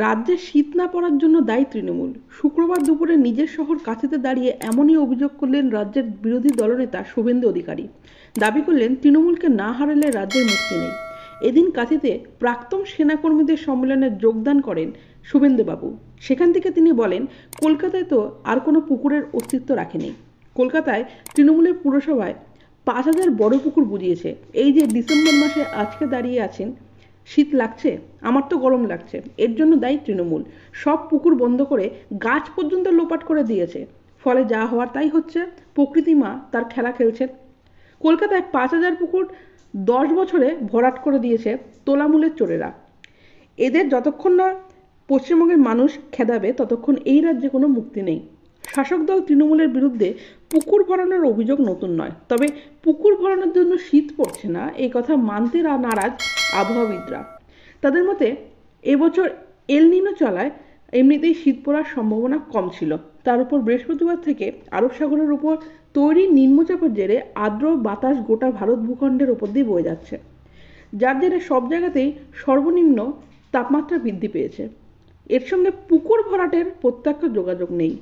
রাজ্যে শীত না পড়ার জন্য দায়ী তৃণমূল। শুক্রবার দুপুরে নিজের শহর কাছেতে দাঁড়িয়ে এমনই অভিযোগ করলেন রাজ্যের বিরোধী দলনেতা শুভেন্দু অধিকারী। দাবি করলেন তৃণমূলকে না হারালে রাজ্যের মুক্তি নেই। এদিন কাঁথিতে প্রাক্তন সেনাকর্মীদের সম্মেলনে যোগদান করেন শুভেন্দুবাবু। সেখান থেকে তিনি বলেন, কলকাতায় তো আর কোনো পুকুরের অস্তিত্ব রাখেনি। কলকাতায় তৃণমূলের পুরসভায় 5,000 বড় পুকুর বুঝিয়েছে। এই যে ডিসেম্বর মাসে আজকে দাঁড়িয়ে আছেন, শীত লাগছে, আমার তো গরম লাগছে, এর জন্য দায়ী তৃণমূল। সব পুকুর বন্ধ করে গাছ পর্যন্ত লোপাট করে দিয়েছে। ফলে যা হওয়ার তাই হচ্ছে, প্রকৃতি মা তার খেলা খেলছেন। কলকাতায় 5,000 পুকুর 10 বছরে ভরাট করে দিয়েছে তোলামূলের চোরেরা। এদের যতক্ষণ না পশ্চিমবঙ্গের মানুষ খেদাবে ততক্ষণ এই রাজ্যে কোনো মুক্তি নেই। শাসক দল তৃণমূলের বিরুদ্ধে পুকুর ভরানোর অভিযোগ নতুন নয়, তবে পুকুর ভরানোর জন্য শীত পড়ছে না এই কথা মানতে নারাজ আবহাওয়াবিদরা। তাদের মতে এবছর এল নিনো চলায় এমনিতেই শীত পড়ার সম্ভাবনা কম ছিল। তার উপর বৃহস্পতিবার থেকে আরব সাগরের উপর তৈরি নিম্নচাপের জেরে আর্দ্র বাতাস গোটা ভারত ভূখণ্ডের ওপর দিয়ে বয়ে যাচ্ছে, যার জেরে সব জায়গাতেই সর্বনিম্ন তাপমাত্রা বৃদ্ধি পেয়েছে। এর সঙ্গে পুকুর ভরাটের প্রত্যক্ষ যোগাযোগ নেই।